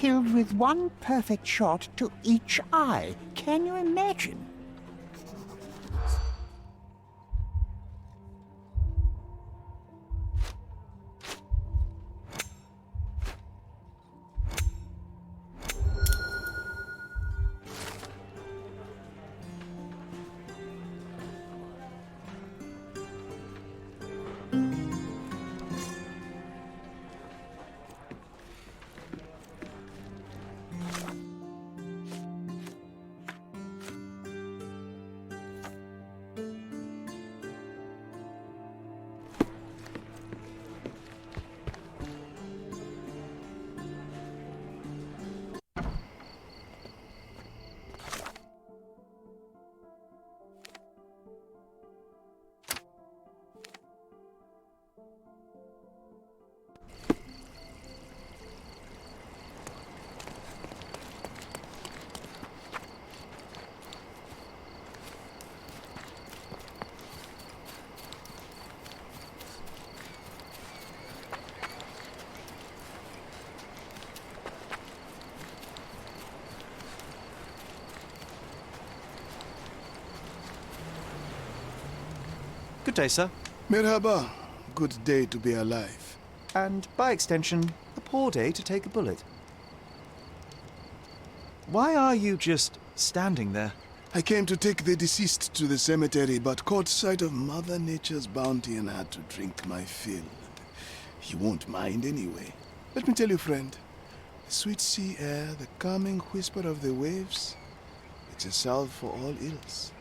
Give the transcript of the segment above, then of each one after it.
killed with one perfect shot to each eye. Can you imagine? Good day, sir. Merhaba. Good day to be alive. And, by extension, a poor day to take a bullet. Why are you just standing there? I came to take the deceased to the cemetery, but caught sight of Mother Nature's bounty and had to drink my fill. He won't mind anyway. Let me tell you, friend, the sweet sea air, the calming whisper of the waves, it's a salve for all ills.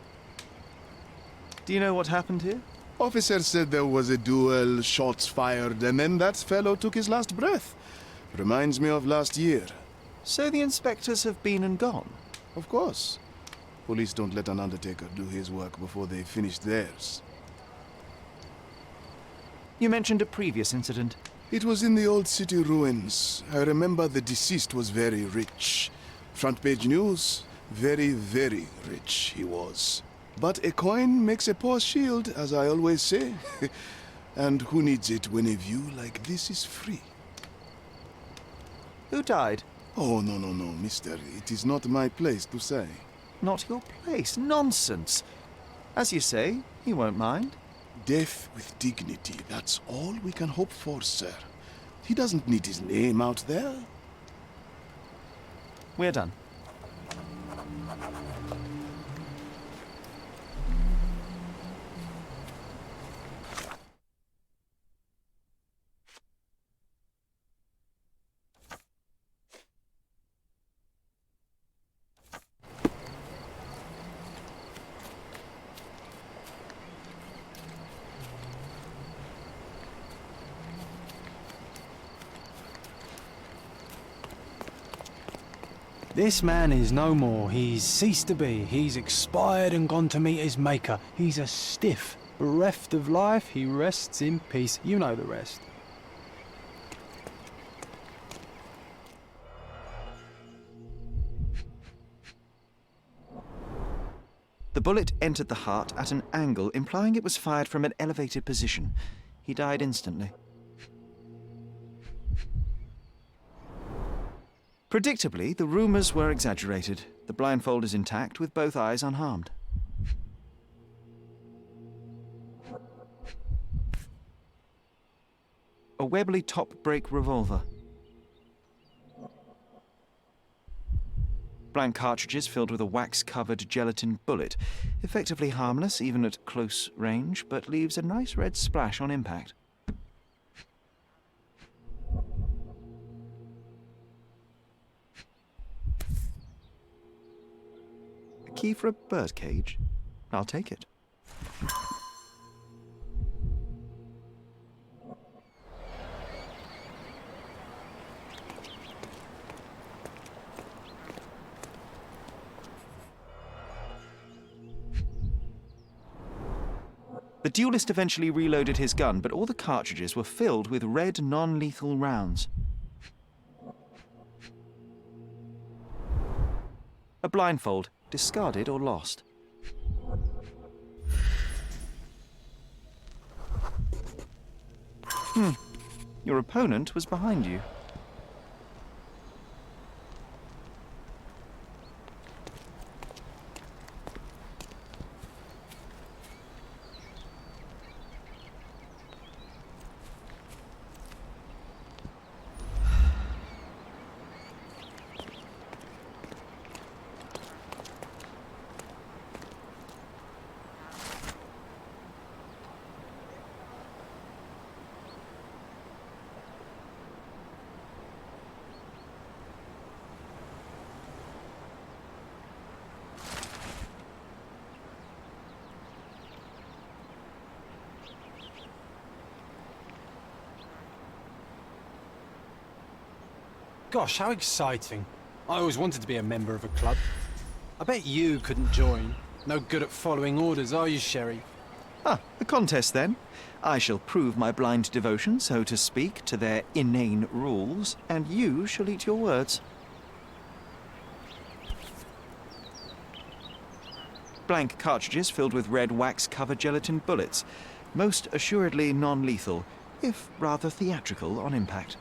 Do you know what happened here? Officer said there was a duel, shots fired, and then that fellow took his last breath. Reminds me of last year. So the inspectors have been and gone? Of course. Police don't let an undertaker do his work before they've finished theirs. You mentioned a previous incident. It was in the old city ruins. I remember the deceased was very rich. Front page news, very, very rich he was. But a coin makes a poor shield, as I always say. And who needs it when a view like this is free? Who died? Oh, no, mister. It is not my place to say. Not your place. Nonsense. As you say, he won't mind. Death with dignity, that's all we can hope for, sir. He doesn't need his name out there. We're done. This man is no more. He's ceased to be. He's expired and gone to meet his maker. He's a stiff. Bereft of life, he rests in peace. You know the rest. The bullet entered the heart at an angle, implying it was fired from an elevated position. He died instantly. Predictably, the rumours were exaggerated. The blindfold is intact, with both eyes unharmed. A Webley top-break revolver. Blank cartridges filled with a wax-covered gelatin bullet. Effectively harmless, even at close range, but leaves a nice red splash on impact. A key for a birdcage? I'll take it. The duelist eventually reloaded his gun, but all the cartridges were filled with red, non-lethal rounds. A blindfold, discarded or lost. Your opponent was behind you. Gosh, how exciting. I always wanted to be a member of a club. I bet you couldn't join. No good at following orders, are you, Sherry? Ah, a contest then. I shall prove my blind devotion, so to speak, to their inane rules, and you shall eat your words. Blank cartridges filled with red wax-covered gelatin bullets. Most assuredly non-lethal, if rather theatrical on impact.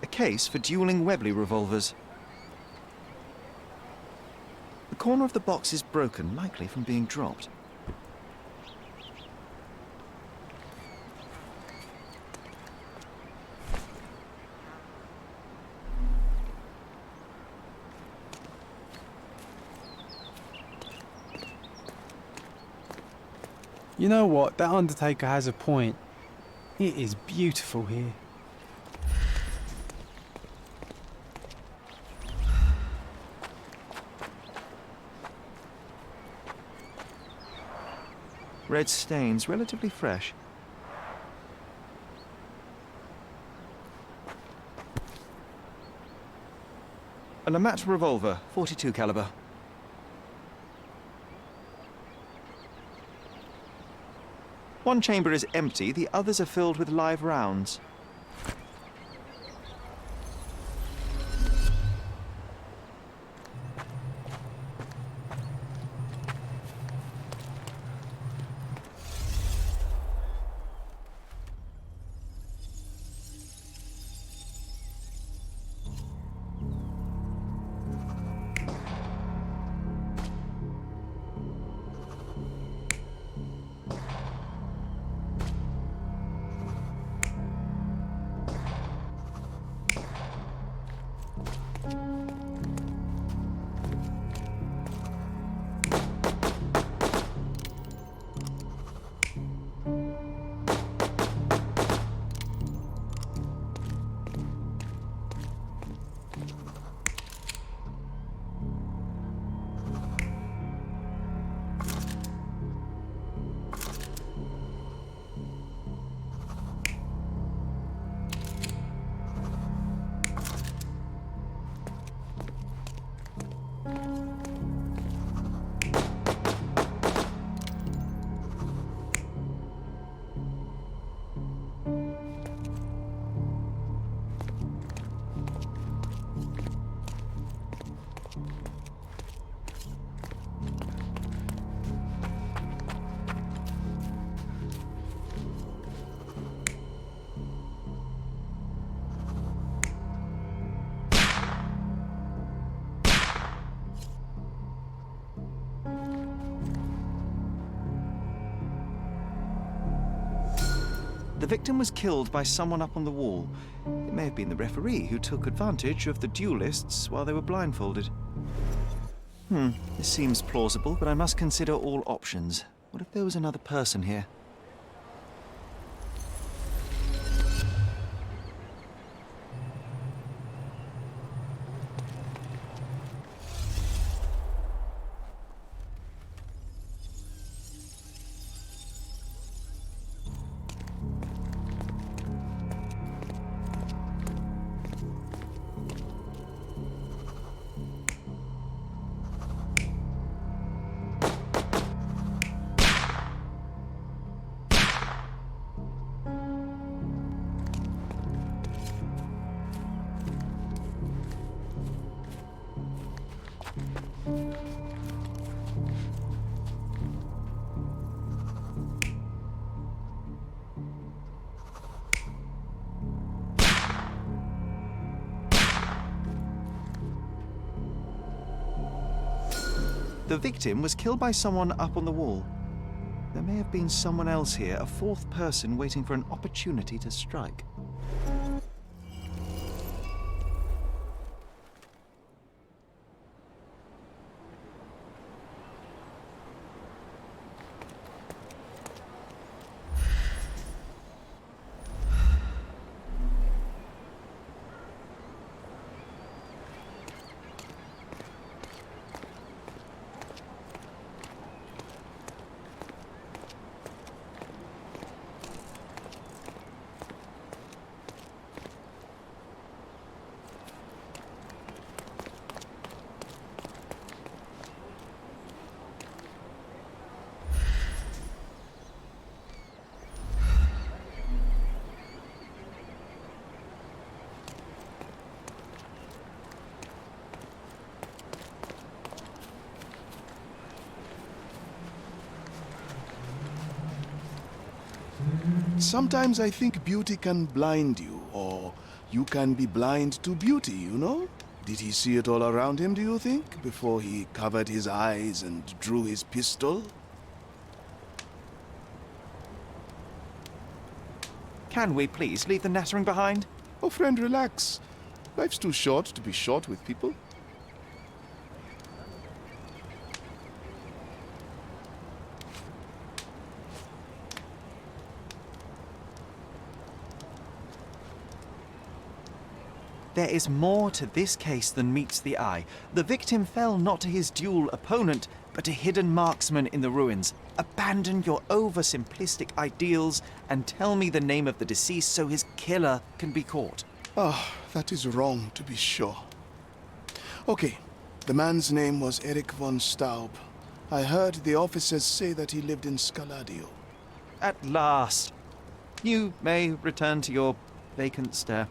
A case for dueling Webley revolvers. The corner of the box is broken, likely from being dropped. You know what? That undertaker has a point. It is beautiful here. Red stains, relatively fresh. A Lamat revolver, .42 caliber. One chamber is empty, the others are filled with live rounds. The victim was killed by someone up on the wall. It may have been the referee who took advantage of the duelists while they were blindfolded. This seems plausible, but I must consider all options. What if there was another person here? The victim was killed by someone up on the wall. There may have been someone else here, a fourth person waiting for an opportunity to strike. Sometimes I think beauty can blind you, or you can be blind to beauty, you know? Did he see it all around him, do you think, before he covered his eyes and drew his pistol? Can we please leave the nattering behind? Oh, friend, relax. Life's too short to be short with people. There is more to this case than meets the eye. The victim fell not to his dual opponent, but a hidden marksman in the ruins. Abandon your oversimplistic ideals and tell me the name of the deceased so his killer can be caught. Ah, that is wrong, to be sure. Okay, the man's name was Eric von Staub. I heard the officers say that he lived in Scaladio. At last. You may return to your vacant stare.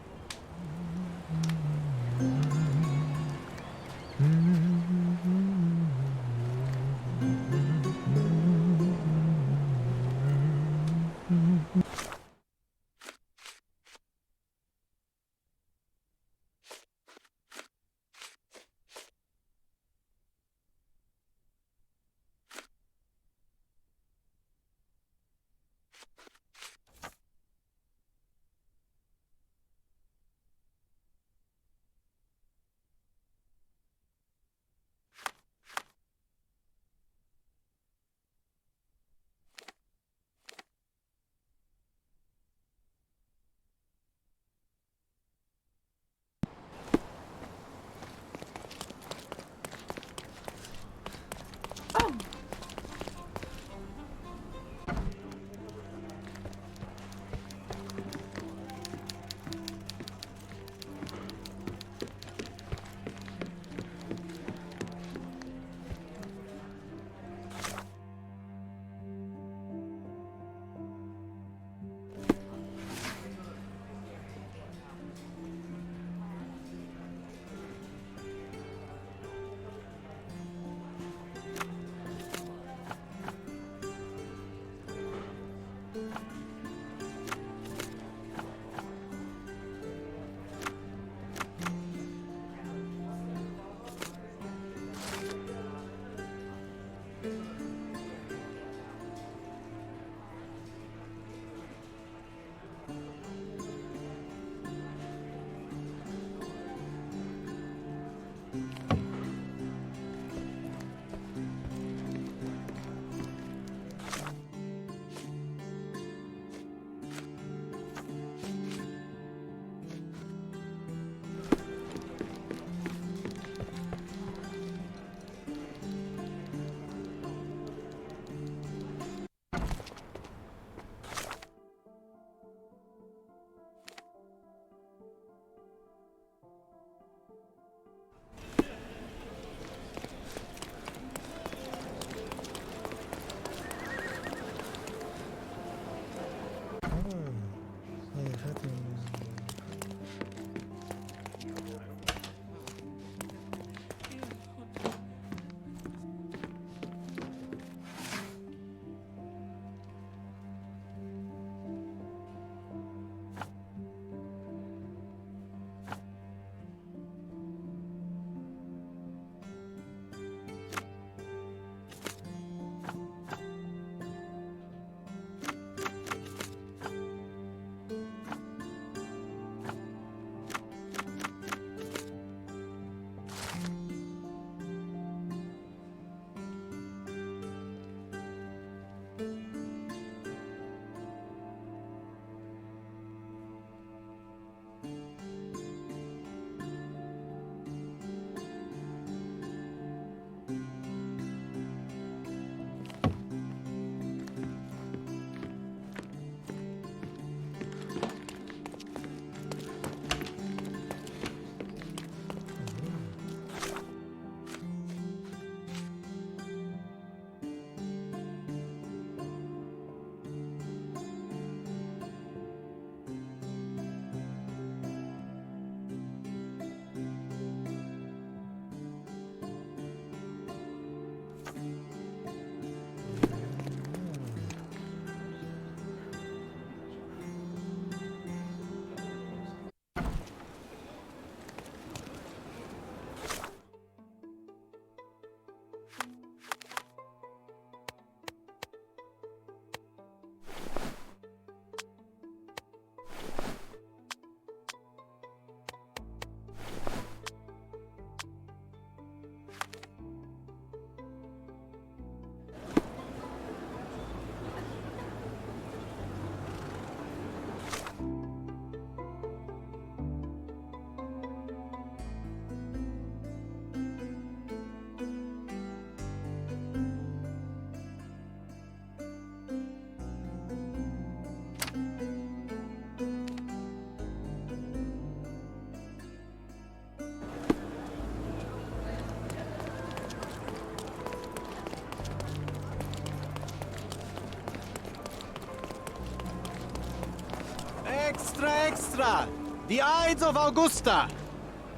Extra, extra! The Ides of Augusta!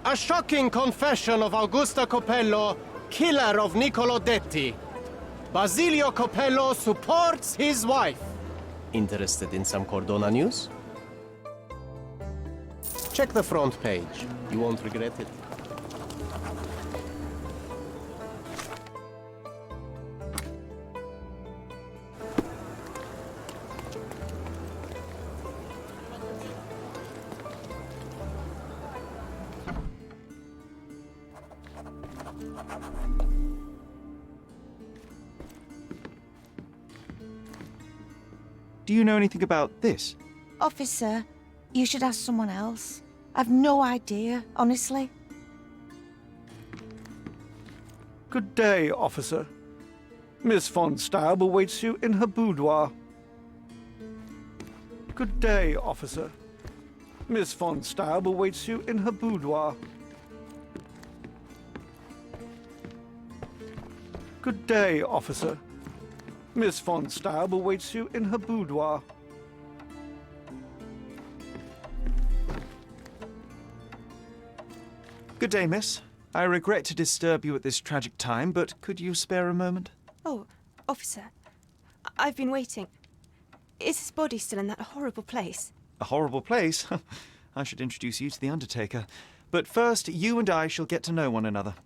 A shocking confession of Augusta Copello, killer of Niccolo Detti. Basilio Copello supports his wife. Interested in some Cordona news? Check the front page. You won't regret it. Do you know anything about this? Officer, you should ask someone else. I've no idea, honestly. Good day, officer. Miss von Staub awaits you in her boudoir. Good day, officer. Miss von Staub awaits you in her boudoir. Good day, officer. Miss von Staub awaits you in her boudoir. Good day, miss. I regret to disturb you at this tragic time, but could you spare a moment? Oh, officer, I've been waiting. Is his body still in that horrible place? A horrible place? I should introduce you to the Undertaker. But first, you and I shall get to know one another.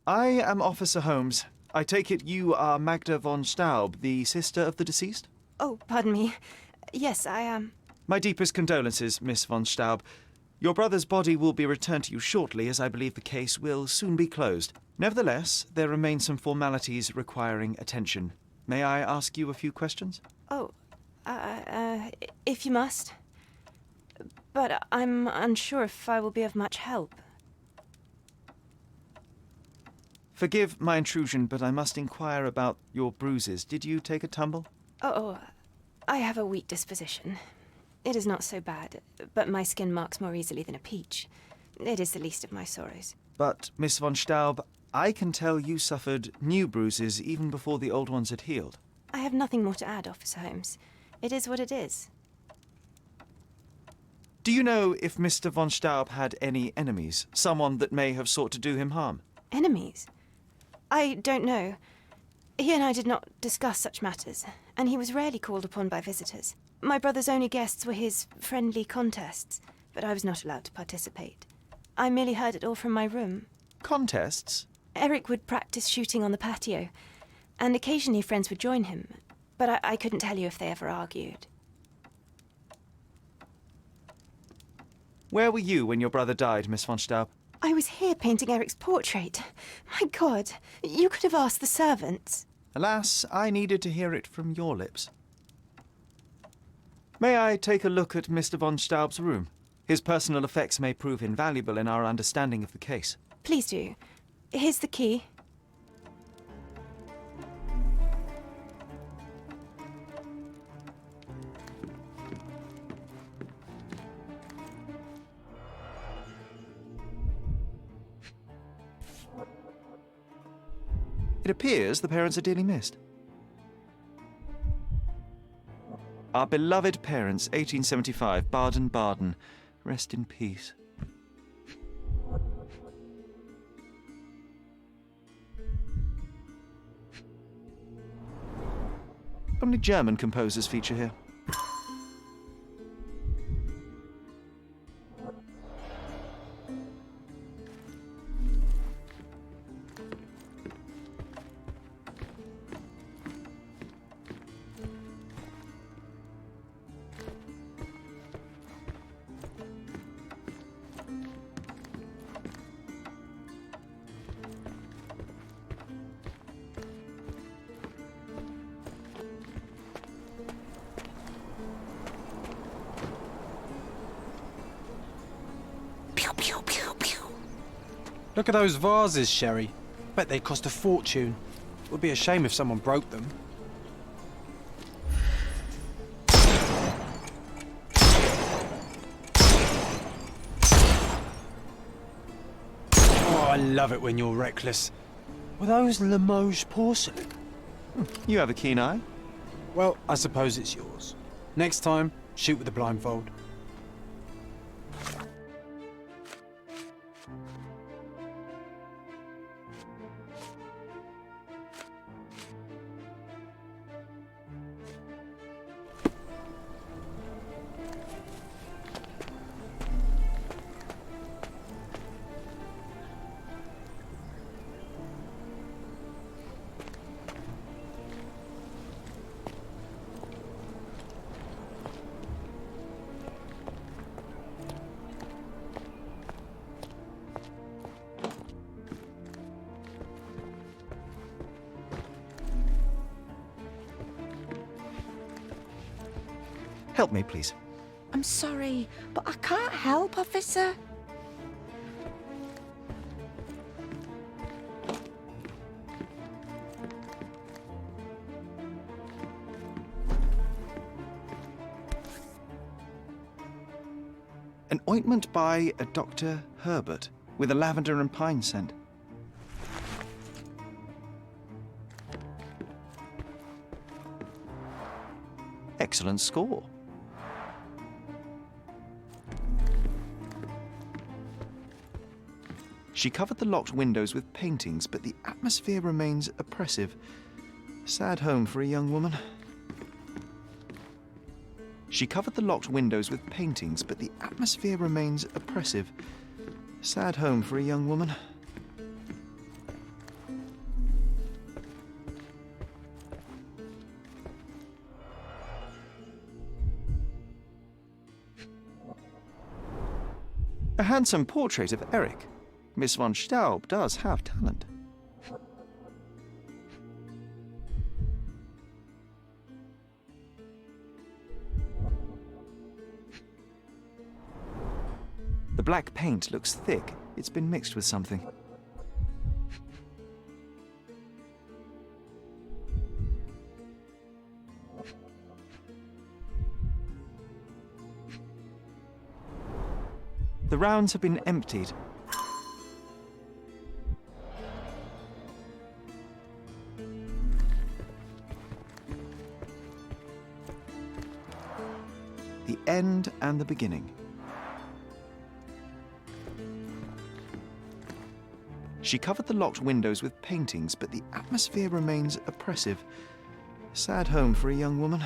I am Officer Holmes. I take it you are Magda von Staub, the sister of the deceased? Oh, pardon me. Yes, I am. My deepest condolences, Miss von Staub. Your brother's body will be returned to you shortly, as I believe the case will soon be closed. Nevertheless, there remain some formalities requiring attention. May I ask you a few questions? Oh, if you must. But I'm unsure if I will be of much help. Forgive my intrusion, but I must inquire about your bruises. Did you take a tumble? Oh, I have a weak disposition. It is not so bad, but my skin marks more easily than a peach. It is the least of my sorrows. But, Miss von Staub, I can tell you suffered new bruises even before the old ones had healed. I have nothing more to add, Officer Holmes. It is what it is. Do you know if Mr. von Staub had any enemies? Someone that may have sought to do him harm? Enemies? I don't know. He and I did not discuss such matters, and he was rarely called upon by visitors. My brother's only guests were his friendly contests, but I was not allowed to participate. I merely heard it all from my room. Contests? Eric would practice shooting on the patio, and occasionally friends would join him, but I couldn't tell you if they ever argued. Where were you when your brother died, Miss von Staub? I was here painting Eric's portrait. My God, you could have asked the servants. Alas, I needed to hear it from your lips. May I take a look at Mr. von Staub's room? His personal effects may prove invaluable in our understanding of the case. Please do. Here's the key. It appears the parents are dearly missed. Our beloved parents, 1875, Baden-Baden. Rest in peace. Only German composers feature here. Look at those vases, Sherry. Bet they cost a fortune. Would be a shame if someone broke them. Oh, I love it when you're reckless. Were those Limoges porcelain? You have a keen eye. Well, I suppose it's yours. Next time, shoot with a blindfold. Help me, please. I'm sorry, but I can't help, officer. An ointment by a Dr. Herbert with a lavender and pine scent. Excellent score. She covered the locked windows with paintings, but the atmosphere remains oppressive. Sad home for a young woman. She covered the locked windows with paintings, but the atmosphere remains oppressive. Sad home for a young woman. A handsome portrait of Eric. Miss von Staub does have talent. The black paint looks thick. It's been mixed with something. The rounds have been emptied. The end and the beginning. She covered the locked windows with paintings, but the atmosphere remains oppressive. Sad home for a young woman.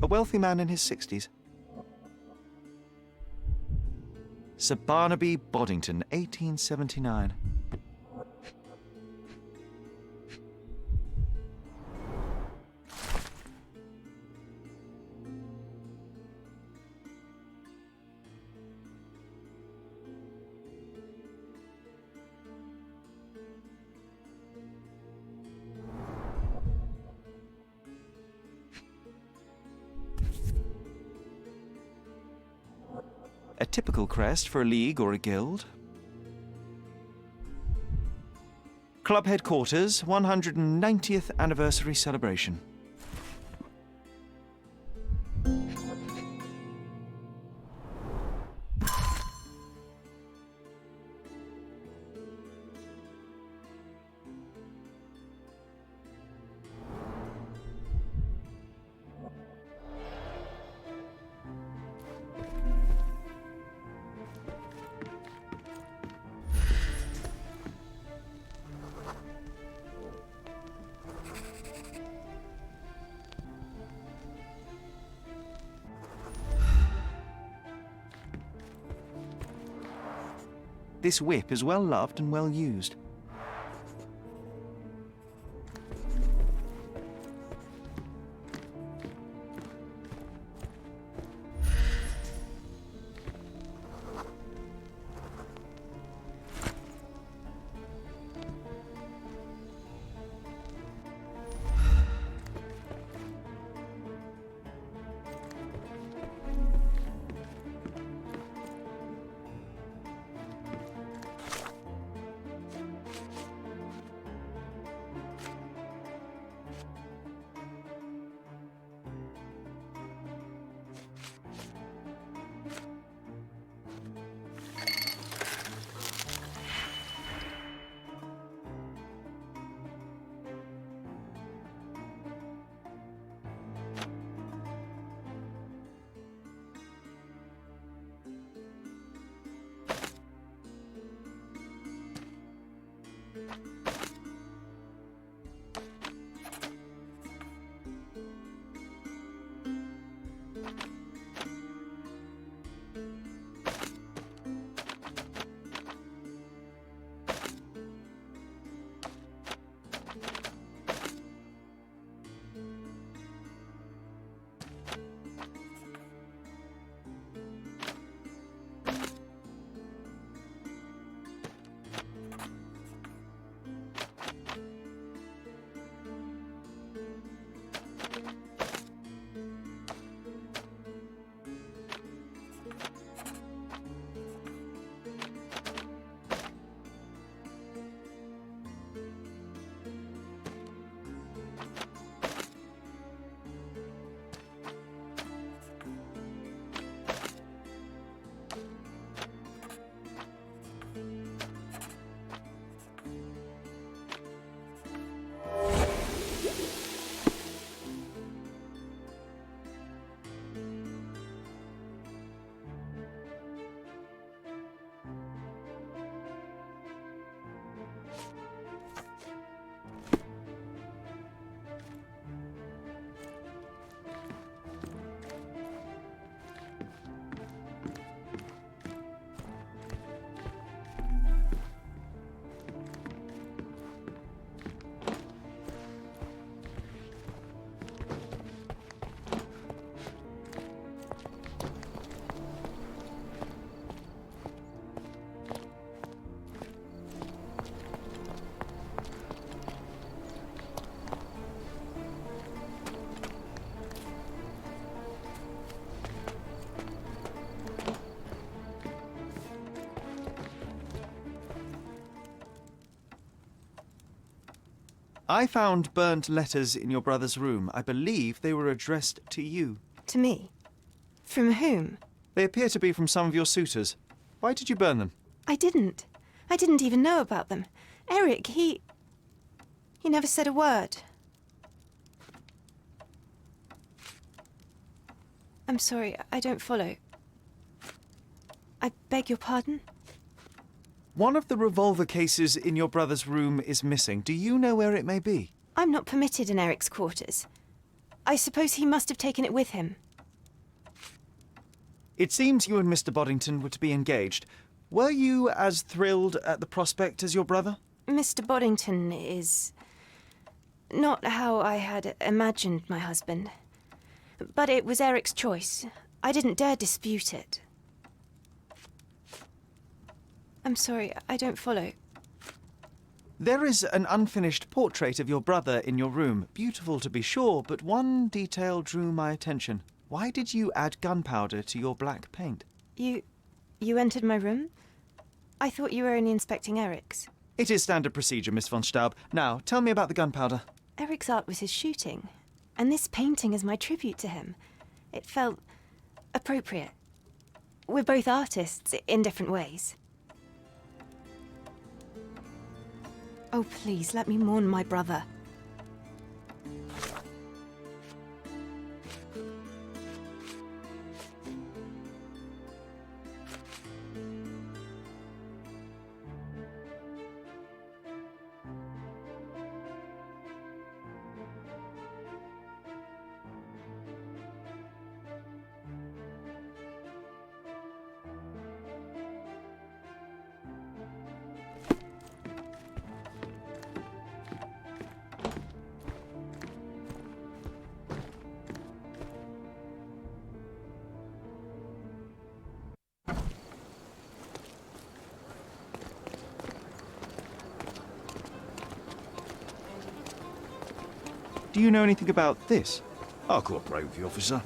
A wealthy man in his 60s. Sir Barnaby Boddington, 1879. A typical crest for a league or a guild. Club headquarters, 190th anniversary celebration. This whip is well loved and well used. I found burnt letters in your brother's room. I believe they were addressed to you. To me? From whom? They appear to be from some of your suitors. Why did you burn them? I didn't. I didn't even know about them. Eric, he never said a word. I'm sorry, I don't follow. I beg your pardon? One of the revolver cases in your brother's room is missing. Do you know where it may be? I'm not permitted in Eric's quarters. I suppose he must have taken it with him. It seems you and Mr. Boddington were to be engaged. Were you as thrilled at the prospect as your brother? Mr. Boddington is not how I had imagined my husband. But it was Eric's choice. I didn't dare dispute it. I'm sorry, I don't follow. There is an unfinished portrait of your brother in your room. Beautiful to be sure, but one detail drew my attention. Why did you add gunpowder to your black paint? You entered my room? I thought you were only inspecting Eric's. It is standard procedure, Miss von Staub. Now, tell me about the gunpowder. Eric's art was his shooting, and this painting is my tribute to him. It felt appropriate. We're both artists in different ways. Oh, please, let me mourn my brother. Do you know anything about this? I'll cooperate with you, officer.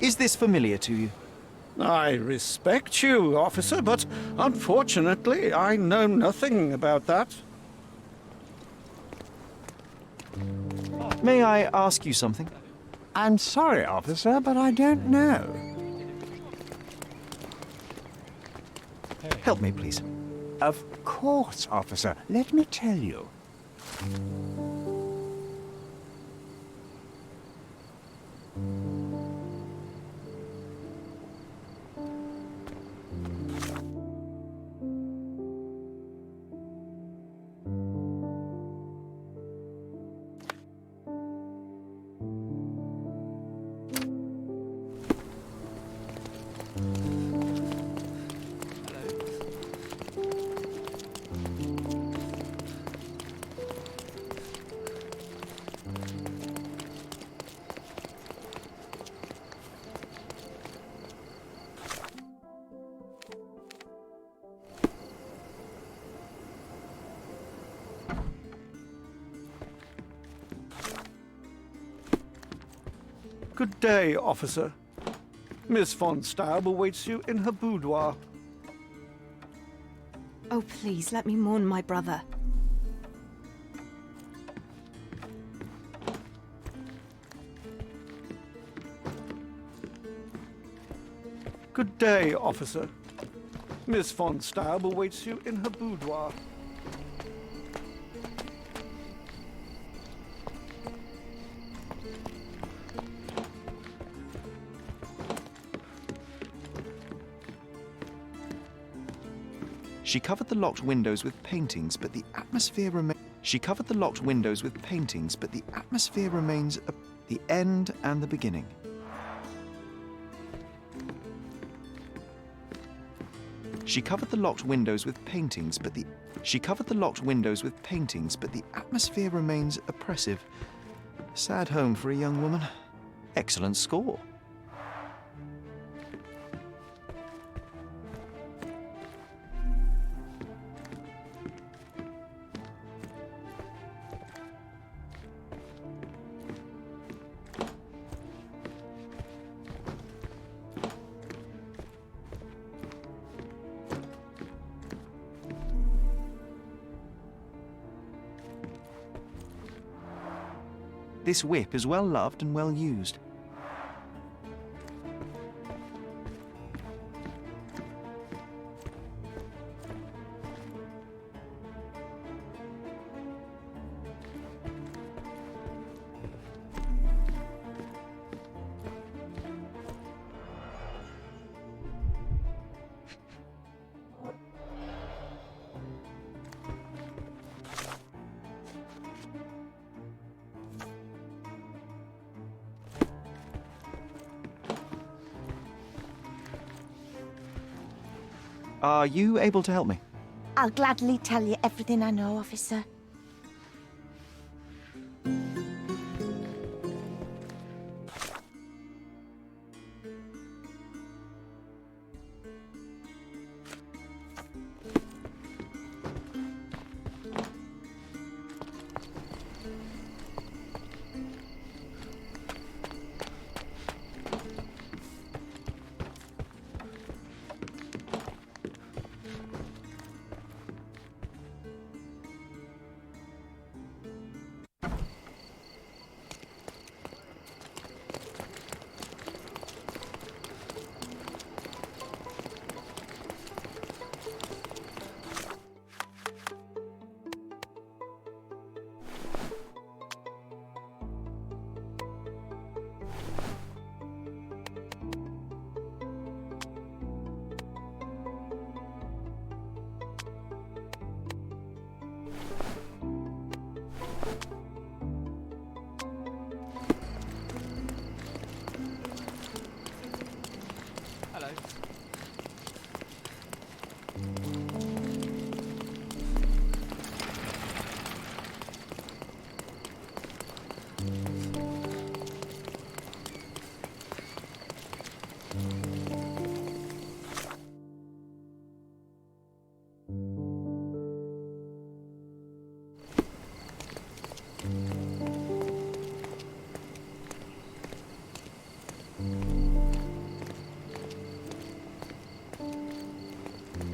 Is this familiar to you? I respect you, officer, but unfortunately I know nothing about that. May I ask you something? I'm sorry, officer, but I don't know. Help me, please. Of course, officer. Let me tell you. Good day, officer. Miss von Staub awaits you in her boudoir. Oh, please, let me mourn my brother. Good day, officer. Miss von Staub awaits you in her boudoir. She covered the locked windows with paintings, but the atmosphere remains. She covered the locked windows with paintings, but the atmosphere remains the end and the beginning. She covered the locked windows with paintings, but the atmosphere remains oppressive. Sad home for a young woman. Excellent score. This whip is well loved and well used. Are you able to help me? I'll gladly tell you everything I know, officer.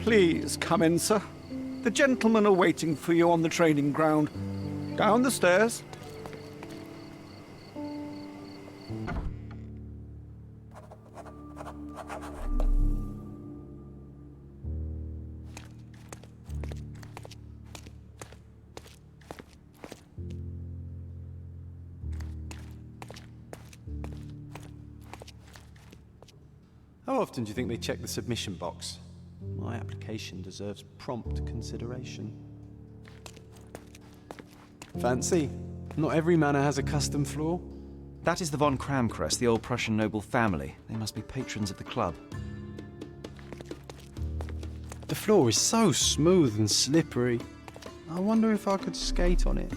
Please come in, sir. The gentlemen are waiting for you on the training ground. Down the stairs. How often do you think they check the submission box? My application deserves prompt consideration. Fancy? Not every manor has a custom floor. That is the von Kramkress, the old Prussian noble family. They must be patrons of the club. The floor is so smooth and slippery. I wonder if I could skate on it.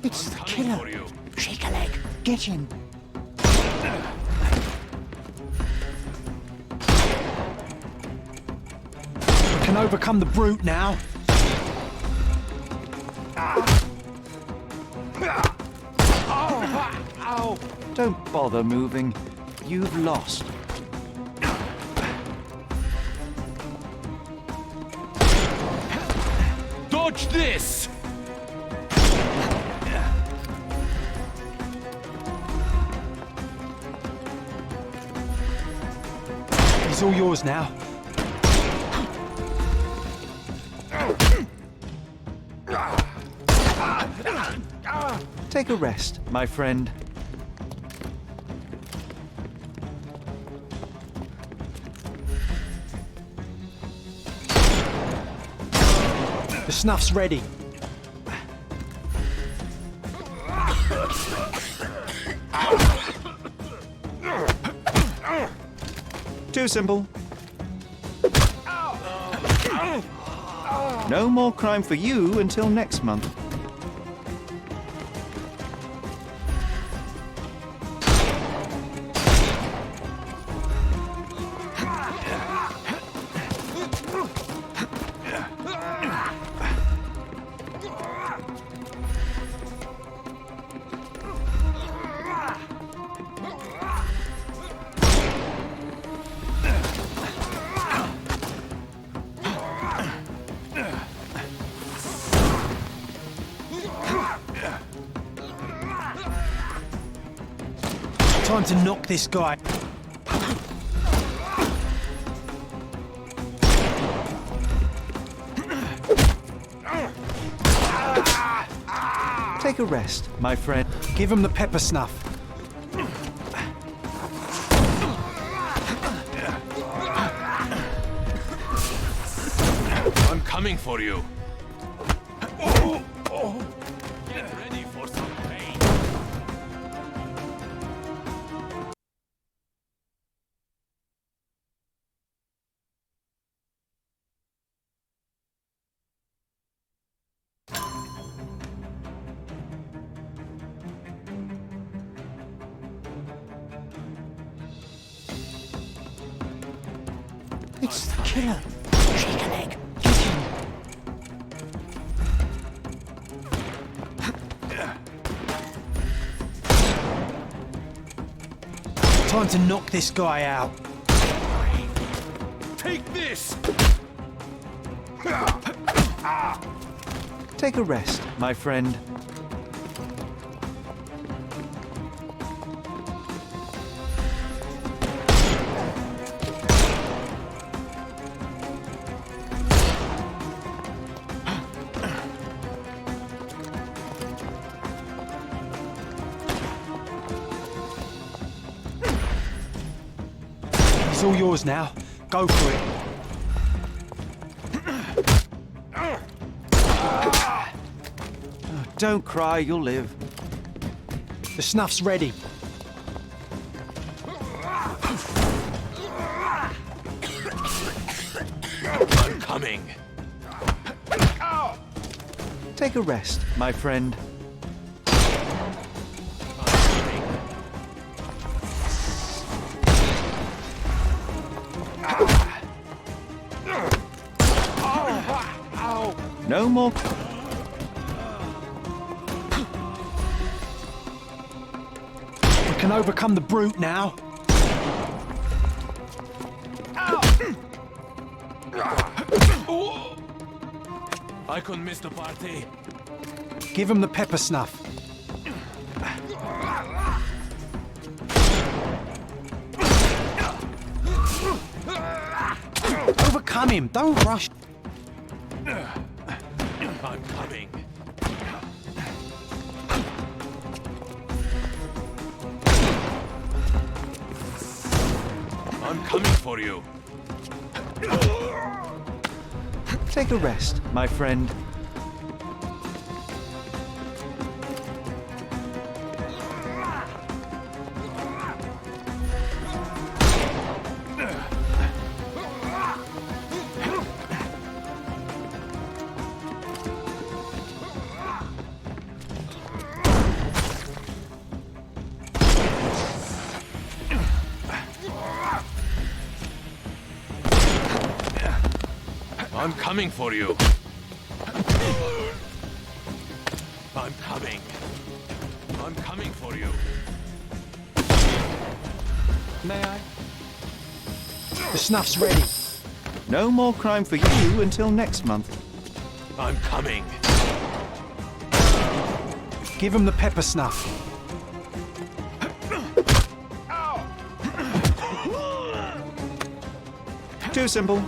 It's the killer. Shake a leg. Get him. We can overcome the brute now. Don't bother moving. You've lost. Dodge this! He's all yours now. Take a rest, my friend. The snuff's ready. Too simple. No more crime for you until next month. Time to knock this guy. Take a rest, my friend. Give him the pepper snuff. I'm coming for you. Get ready for some pain. It's the killer. Shake a leg. Get him. Time to knock this guy out. Take this! Take a rest, my friend. It's all yours now. Go for it. Don't cry, you'll live. The snuff's ready. I'm coming. Take a rest, my friend. No more. We can overcome the brute now. I couldn't miss the party. Give him the pepper snuff. Overcome him. Don't rush. I'm coming. I'm coming for you. Take a rest, my friend. I'm coming for you. I'm coming. I'm coming for you. May I? The snuff's ready. No more crime for you until next month. I'm coming. Give him the pepper snuff. Too simple.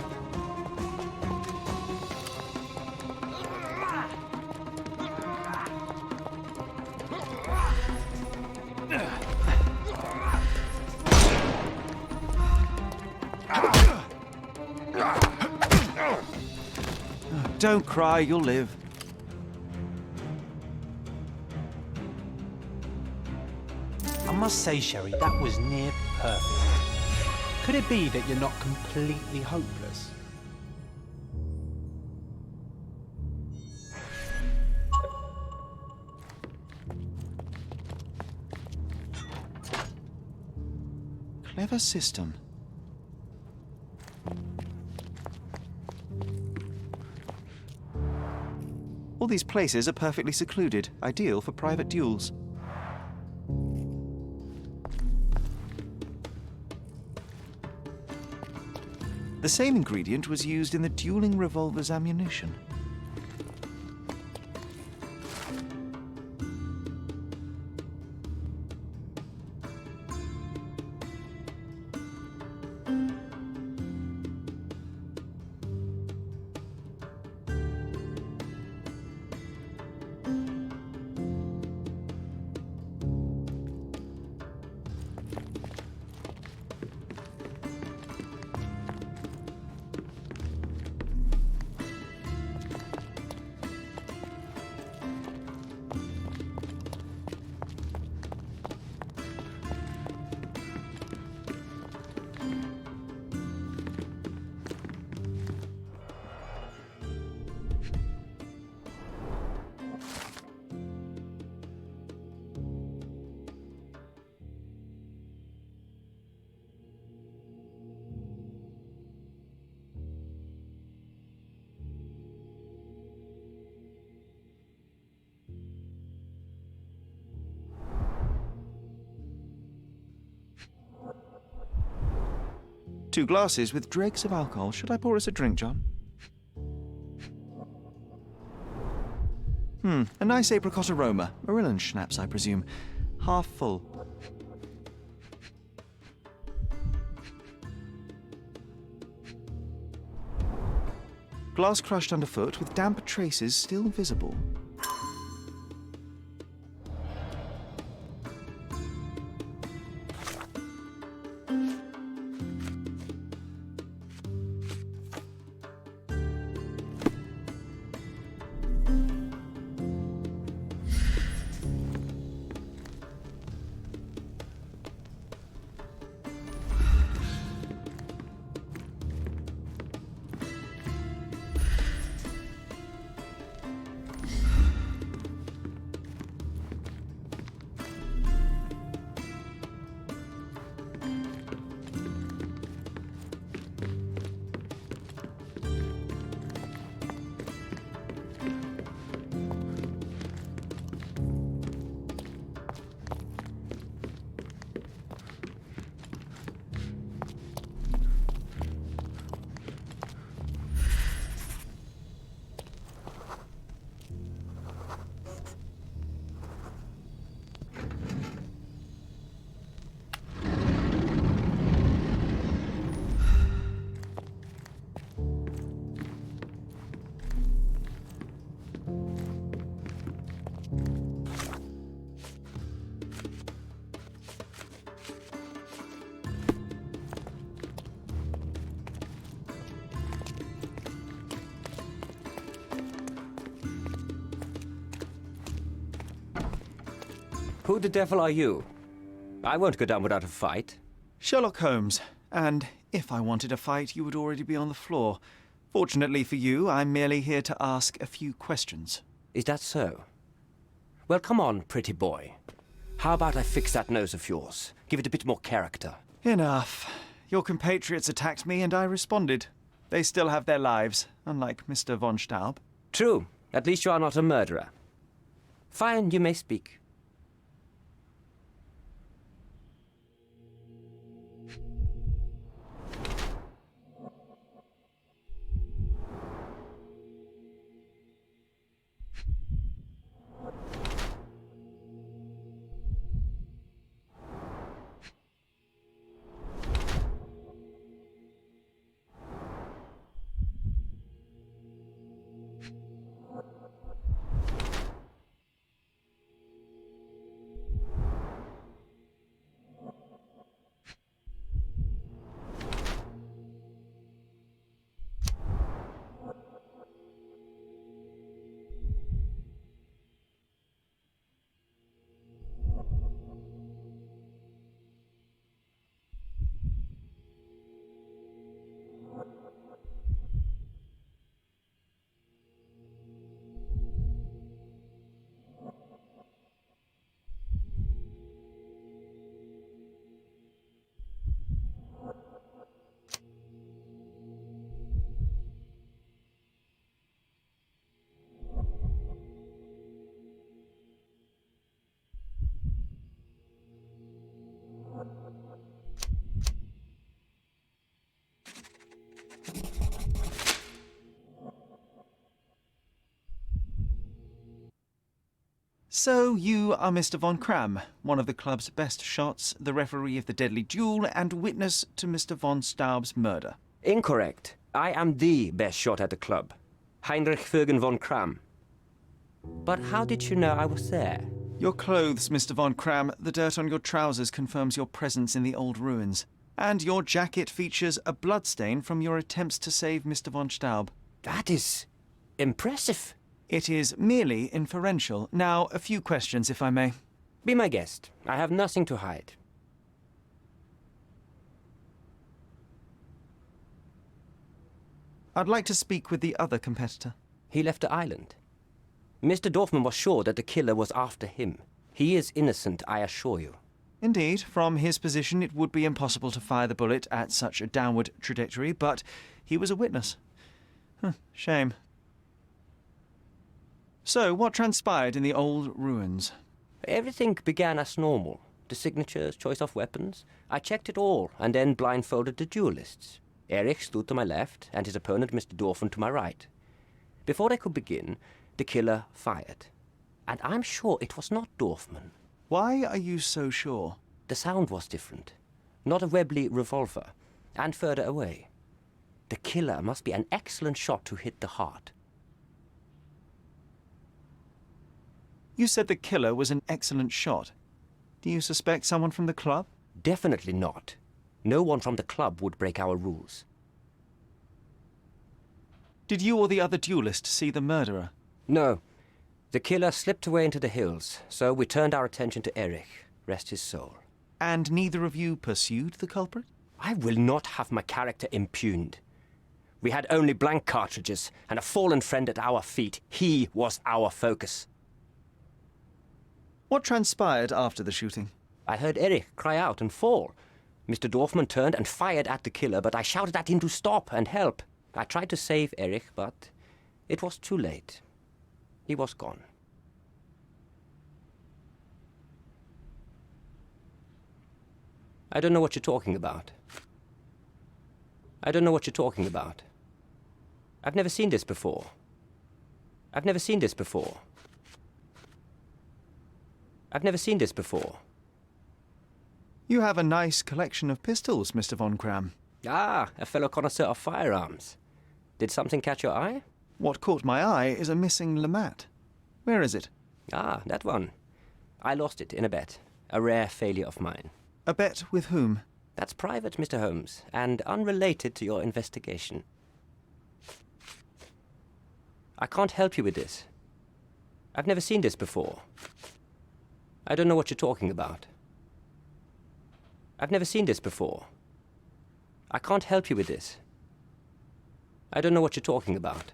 Don't cry, you'll live. I must say, Sherry, that was near perfect. Could it be that you're not completely hopeless? Clever system. All these places are perfectly secluded, ideal for private duels. The same ingredient was used in the dueling revolver's ammunition. Two glasses with dregs of alcohol. Should I pour us a drink, John? A nice apricot aroma. Marilyn schnapps, I presume. Half full. Glass crushed underfoot with damp traces still visible. Who the devil are you? I won't go down without a fight. Sherlock Holmes. And if I wanted a fight, you would already be on the floor. Fortunately for you, I'm merely here to ask a few questions. Is that so? Well, come on, pretty boy. How about I fix that nose of yours? Give it a bit more character. Enough. Your compatriots attacked me and I responded. They still have their lives, unlike Mr. von Staub. True. At least you are not a murderer. Fine, you may speak. So you are Mr. von Kram, one of the club's best shots, the referee of the deadly duel, and witness to Mr. von Staub's murder. Incorrect. I am the best shot at the club. Heinrich Vögen von Kram. But how did you know I was there? Your clothes, Mr. von Kram, the dirt on your trousers confirms your presence in the old ruins. And your jacket features a bloodstain from your attempts to save Mr. von Staub. That is impressive. It is merely inferential. Now, a few questions, if I may. Be my guest. I have nothing to hide. I'd like to speak with the other competitor. He left the island. Mr. Dorfman was sure that the killer was after him. He is innocent, I assure you. Indeed, from his position it would be impossible to fire the bullet at such a downward trajectory, but he was a witness. Shame. So, what transpired in the old ruins? Everything began as normal. The signatures, choice of weapons. I checked it all, and then blindfolded the duelists. Erich stood to my left, and his opponent, Mr. Dorfman, to my right. Before they could begin, the killer fired. And I'm sure it was not Dorfman. Why are you so sure? The sound was different. Not a Webley revolver, and further away. The killer must be an excellent shot to hit the heart. You said the killer was an excellent shot. Do you suspect someone from the club? Definitely not. No one from the club would break our rules. Did you or the other duelist see the murderer? No. The killer slipped away into the hills, so we turned our attention to Erich. Rest his soul. And neither of you pursued the culprit? I will not have my character impugned. We had only blank cartridges and a fallen friend at our feet. He was our focus. What transpired after the shooting? I heard Erich cry out and fall. Mr. Dorfman turned and fired at the killer, but I shouted at him to stop and help. I tried to save Erich, but it was too late. He was gone. I don't know what you're talking about. I don't know what you're talking about. I've never seen this before. I've never seen this before. I've never seen this before. You have a nice collection of pistols, Mr. von Kram. Ah, a fellow connoisseur of firearms. Did something catch your eye? What caught my eye is a missing Lamat. Where is it? Ah, that one. I lost it in a bet. A rare failure of mine. A bet with whom? That's private, Mr. Holmes, and unrelated to your investigation. I can't help you with this. I've never seen this before. I don't know what you're talking about. I've never seen this before. I can't help you with this. I don't know what you're talking about.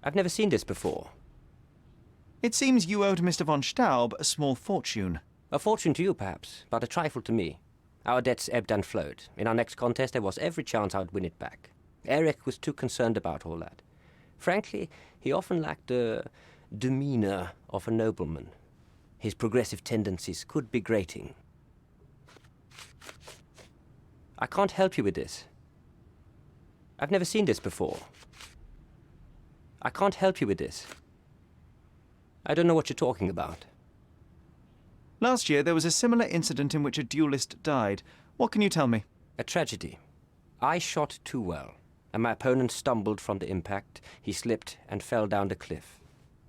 I've never seen this before. It seems you owed Mr. von Staub a small fortune. A fortune to you, perhaps, but a trifle to me. Our debts ebbed and flowed. In our next contest, there was every chance I would win it back. Erich was too concerned about all that. Frankly, he often lacked the demeanor of a nobleman. His progressive tendencies could be grating. I can't help you with this. I've never seen this before. I can't help you with this. I don't know what you're talking about. Last year, there was a similar incident in which a duelist died. What can you tell me? A tragedy. I shot too well, and my opponent stumbled from the impact. He slipped and fell down the cliff.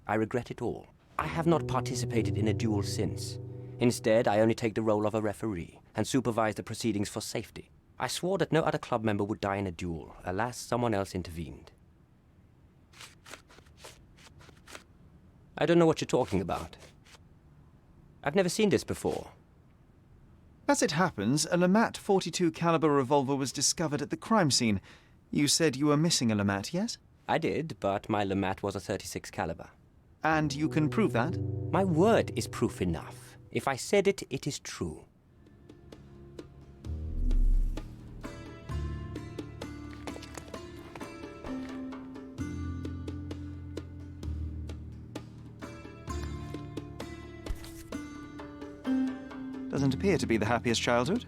I regret it all. I have not participated in a duel since. Instead, I only take the role of a referee and supervise the proceedings for safety. I swore that no other club member would die in a duel. Alas, someone else intervened. I don't know what you're talking about. I've never seen this before. As it happens, a Lamat .42 caliber revolver was discovered at the crime scene. You said you were missing a Lamat, yes? I did, but my Lamat was a .36 caliber. And you can prove that? My word is proof enough. If I said it, it is true. Doesn't appear to be the happiest childhood.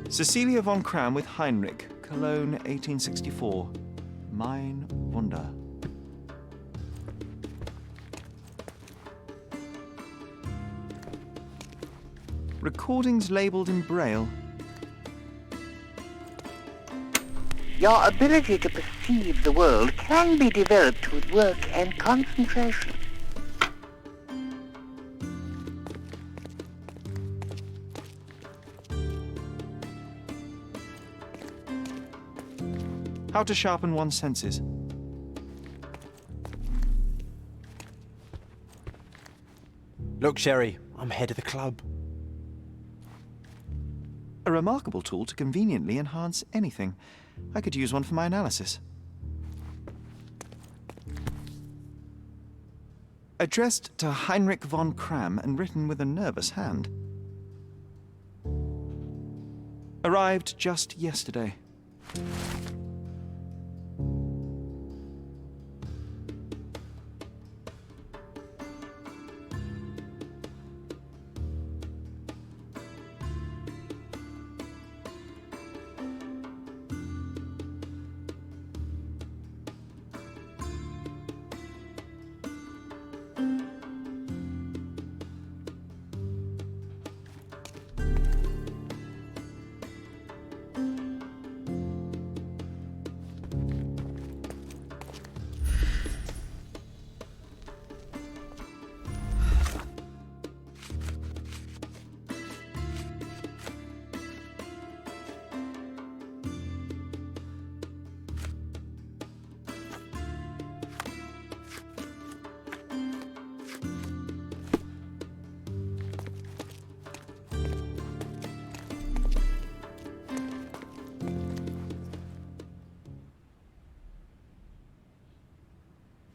Cecilia von Kram with Heinrich, Cologne, 1864. Mein Wunder. Recordings labelled in Braille. Your ability to perceive the world can be developed with work and concentration. How to sharpen one's senses. Look, Sherry, I'm head of the club. A remarkable tool to conveniently enhance anything. I could use one for my analysis. Addressed to Heinrich von Kram and written with a nervous hand. Arrived just yesterday.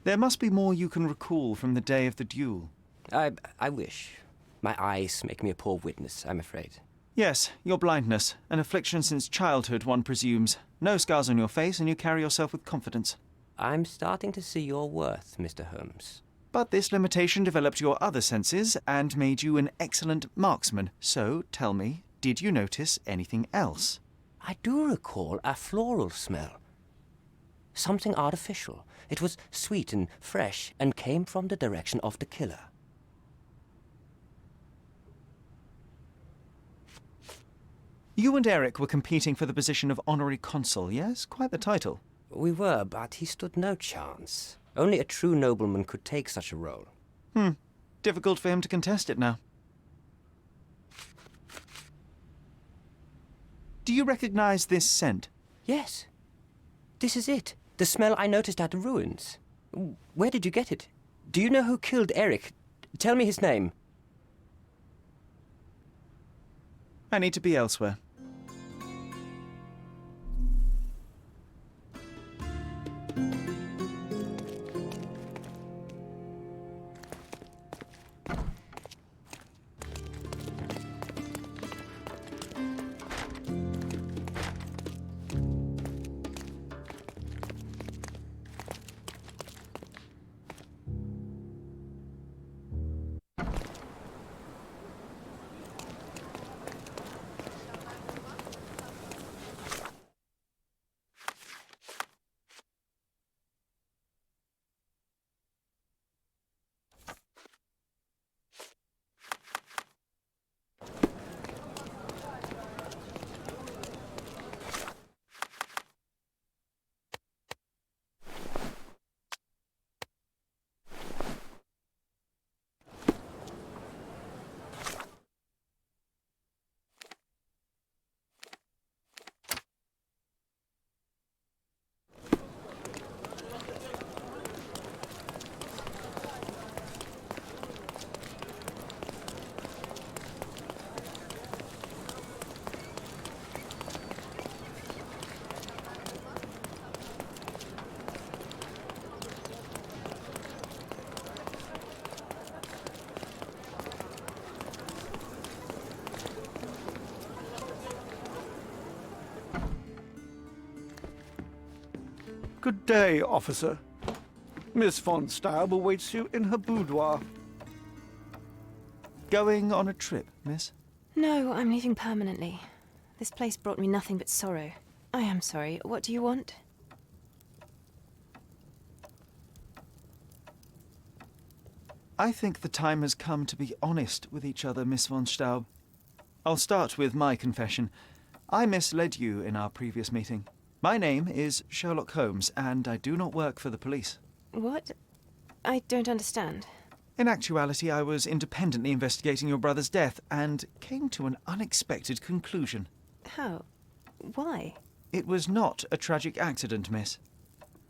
There must be more you can recall from the day of the duel. I wish. My eyes make me a poor witness, I'm afraid. Yes, your blindness, an affliction since childhood, one presumes. No scars on your face, and you carry yourself with confidence. I'm starting to see your worth, Mr. Holmes. But this limitation developed your other senses and made you an excellent marksman. So, tell me, did you notice anything else? I do recall a floral smell. Something artificial. It was sweet and fresh and came from the direction of the killer. You and Eric were competing for the position of honorary consul, yes? Quite the title. We were, but he stood no chance. Only a true nobleman could take such a role. Difficult for him to contest it now. Do you recognize this scent? Yes. This is it. The smell I noticed at the ruins. Where did you get it? Do you know who killed Eric? Tell me his name. I need to be elsewhere. Good day, officer. Miss von Staub awaits you in her boudoir. Going on a trip, miss? No, I'm leaving permanently. This place brought me nothing but sorrow. I am sorry. What do you want? I think the time has come to be honest with each other, Miss von Staub. I'll start with my confession. I misled you in our previous meeting. My name is Sherlock Holmes, and I do not work for the police. What? I don't understand. In actuality, I was independently investigating your brother's death and came to an unexpected conclusion. How? Why? It was not a tragic accident, miss.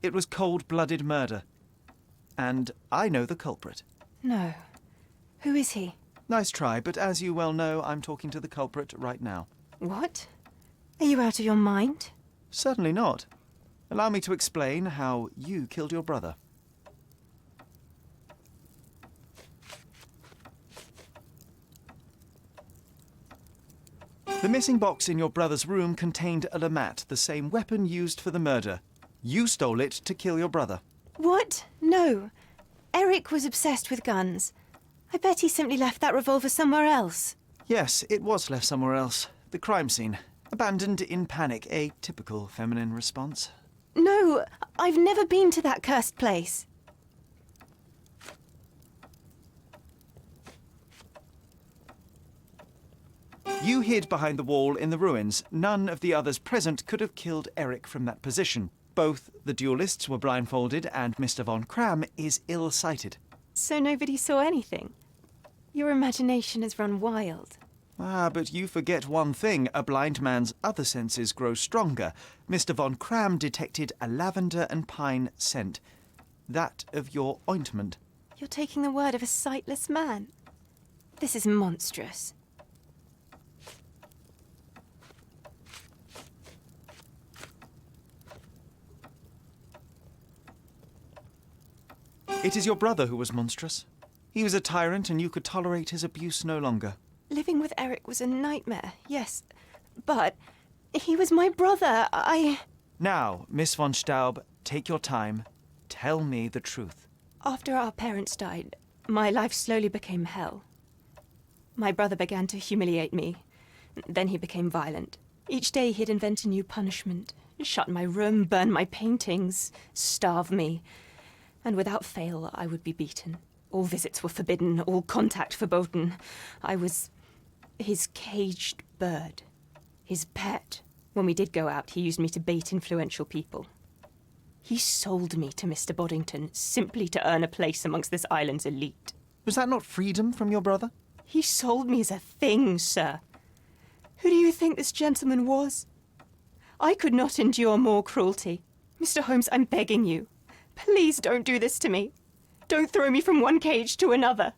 It was cold-blooded murder. And I know the culprit. No. Who is he? Nice try, but as you well know, I'm talking to the culprit right now. What? Are you out of your mind? Certainly not. Allow me to explain how you killed your brother. The missing box in your brother's room contained a lamat, the same weapon used for the murder. You stole it to kill your brother. What? No. Eric was obsessed with guns. I bet he simply left that revolver somewhere else. Yes, it was left somewhere else. The crime scene. Abandoned in panic, a typical feminine response. No, I've never been to that cursed place. You hid behind the wall in the ruins. None of the others present could have killed Eric from that position. Both the duelists were blindfolded, and Mr. von Kram is ill-sighted. So nobody saw anything? Your imagination has run wild. Ah, but you forget one thing. A blind man's other senses grow stronger. Mr. von Kram detected a lavender and pine scent. That of your ointment. You're taking the word of a sightless man. This is monstrous. It is your brother who was monstrous. He was a tyrant, and you could tolerate his abuse no longer. Living with Eric was a nightmare, yes. But he was my brother. Now, Miss von Staub, take your time. Tell me the truth. After our parents died, my life slowly became hell. My brother began to humiliate me. Then he became violent. Each day he'd invent a new punishment. Shut my room, burn my paintings, starve me. And without fail, I would be beaten. All visits were forbidden, all contact verboten. I was his caged bird, his pet. When we did go out, he used me to bait influential people. He sold me to Mr. Boddington simply to earn a place amongst this island's elite. Was that not freedom from your brother? He sold me as a thing, sir. Who do you think this gentleman was? I could not endure more cruelty. Mr. Holmes, I'm begging you. Please don't do this to me. Don't throw me from one cage to another.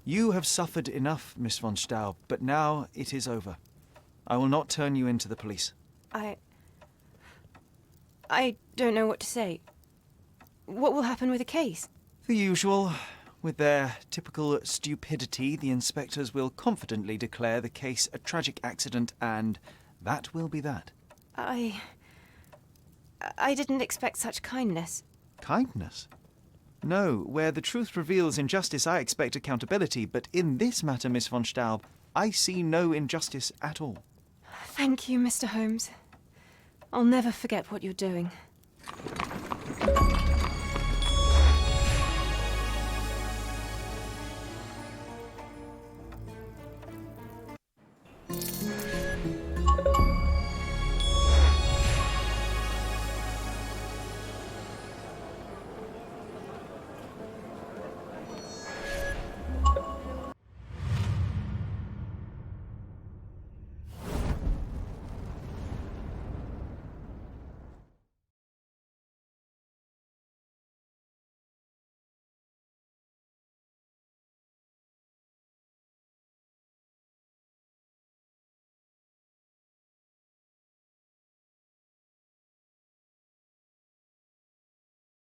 You have suffered enough, Miss von Staub, but now it is over. I will not turn you in to the police. I don't know what to say. What will happen with the case? The usual. With their typical stupidity, the inspectors will confidently declare the case a tragic accident, and that will be that. I didn't expect such kindness. Kindness? No, where the truth reveals injustice, I expect accountability, but in this matter, Miss von Staub, I see no injustice at all. Thank you, Mr. Holmes. I'll never forget what you're doing.